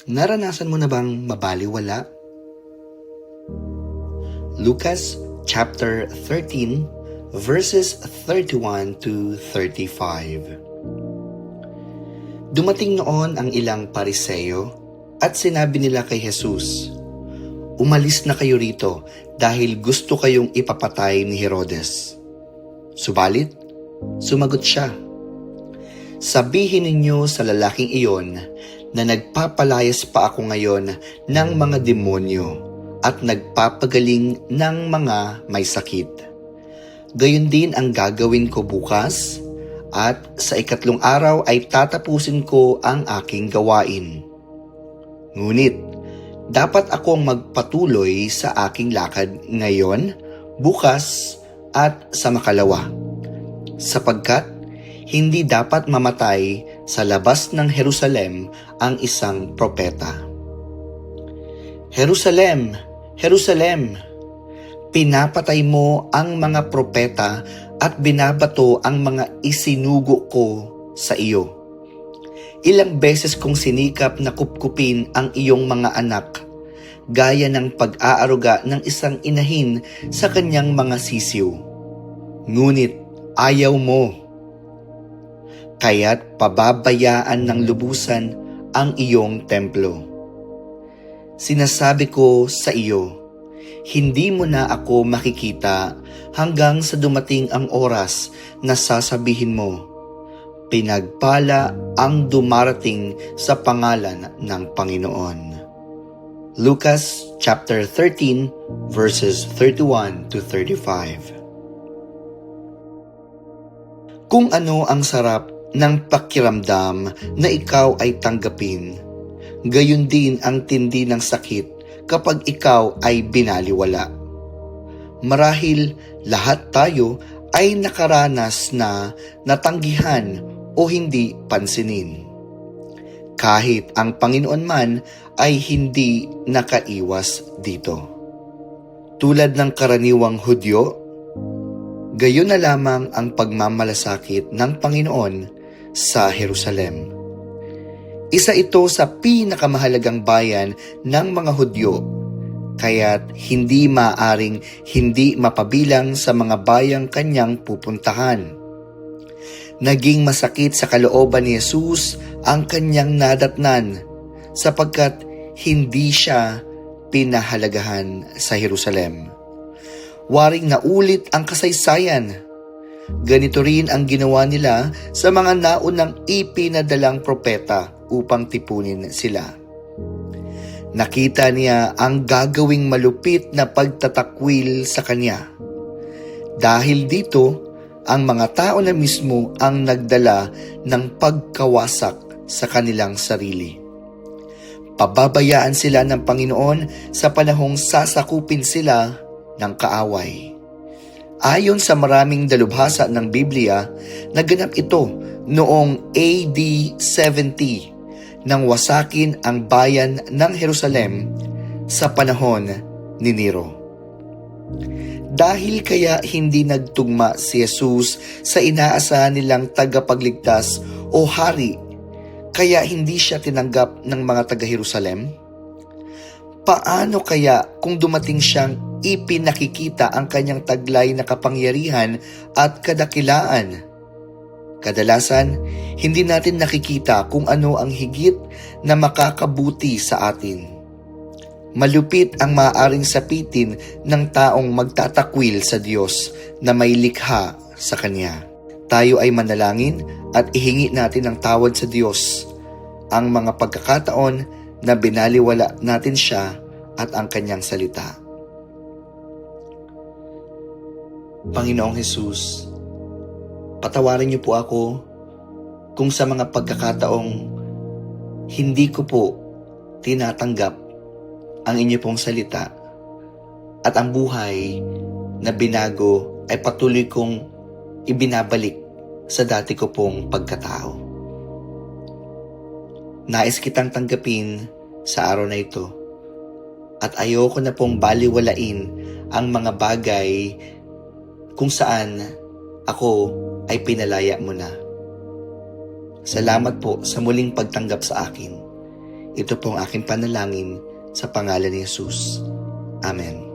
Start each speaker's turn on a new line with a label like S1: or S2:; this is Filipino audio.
S1: Naranasan mo na bang mabaliwala? Lucas chapter 13 verses 31 to 35. Dumating noon ang ilang Pariseo at sinabi nila kay Jesus, "Umalis na kayo rito dahil gusto kayong ipapatay ni Herodes." Subalit, sumagot siya, "Sabihin ninyo sa lalaking iyon na nagpapalayas pa ako ngayon ng mga demonyo at nagpapagaling ng mga may sakit. Gayon din ang gagawin ko bukas at sa ikatlong araw ay tatapusin ko ang aking gawain. Ngunit, dapat akong magpatuloy sa aking lakad ngayon, bukas at sa makalawa, sapagkat hindi dapat mamatay sa labas ng Jerusalem ang isang propeta. Jerusalem, Jerusalem, pinapatay mo ang mga propeta at binabato ang mga isinugo ko sa iyo. Ilang beses kong sinikap na kupkupin ang iyong mga anak, gaya ng pag-aaruga ng isang inahin sa kanyang mga sisiw. Ngunit ayaw mo. Kaya't pababayaan ng lubusan ang iyong templo. Sinasabi ko sa iyo, hindi mo na ako makikita hanggang sa dumating ang oras na sasabihin mo, pinagpala ang dumarating sa pangalan ng Panginoon." Lucas chapter 13 verses 31 to 35. Kung ano ang sarap ng pakiramdam na ikaw ay tanggapin, gayon din ang tindi ng sakit kapag ikaw ay binaliwala. Marahil lahat tayo ay nakaranas na natanggihan o hindi pansinin. Kahit ang Panginoon man ay hindi nakaiwas dito. Tulad ng karaniwang Hudyo, gayon na lamang ang pagmamalasakit ng Panginoon sa Jerusalem. Isa ito sa pinakamahalagang bayan ng mga Hudyo, kaya't hindi maaring hindi mapabilang sa mga bayang kanyang pupuntahan. Naging masakit sa kalooban ni Jesus ang kanyang nadatnan sapagkat hindi siya pinahalagahan sa Jerusalem. Waring naulit ang kasaysayan. Ganito rin ang ginawa nila sa mga naunang ipinadalang propeta upang tipunin sila. Nakita niya ang gagawing malupit na pagtatakwil sa kanya. Dahil dito, ang mga tao na mismo ang nagdala ng pagkawasak sa kanilang sarili. Pababayaan sila ng Panginoon sa panahong sasakupin sila ng kaaway. Ayon sa maraming dalubhasa ng Biblia, naganap ito noong AD 70 nang wasakin ang bayan ng Jerusalem sa panahon ni Nero. Dahil kaya hindi nagtugma si Jesus sa inaasahan nilang tagapagligtas o hari, kaya hindi siya tinanggap ng mga taga-Jerusalem? Paano kaya kung dumating siyang ipinakikita ang kanyang taglay na kapangyarihan at kadakilaan? Kadalasan, hindi natin nakikita kung ano ang higit na makakabuti sa atin. Malupit ang maaaring sapitin ng taong magtatakwil sa Diyos na may likha sa Kanya. Tayo ay manalangin at ihingi natin ng tawad sa Diyos ang mga pagkakataon na binaliwala natin siya at ang kanyang salita. Panginoong Jesus, patawarin niyo po ako kung sa mga pagkakataong hindi ko po tinatanggap ang inyo pong salita at ang buhay na binago ay patuloy kong ibinabalik sa dati ko pong pagkatao. Nais kitang tanggapin sa araw na ito at ayoko na pong baliwalain ang mga bagay kung saan ako ay pinalaya mo na. Salamat po sa muling pagtanggap sa akin. Ito po ang aking panalangin sa pangalan ni Jesus. Amen.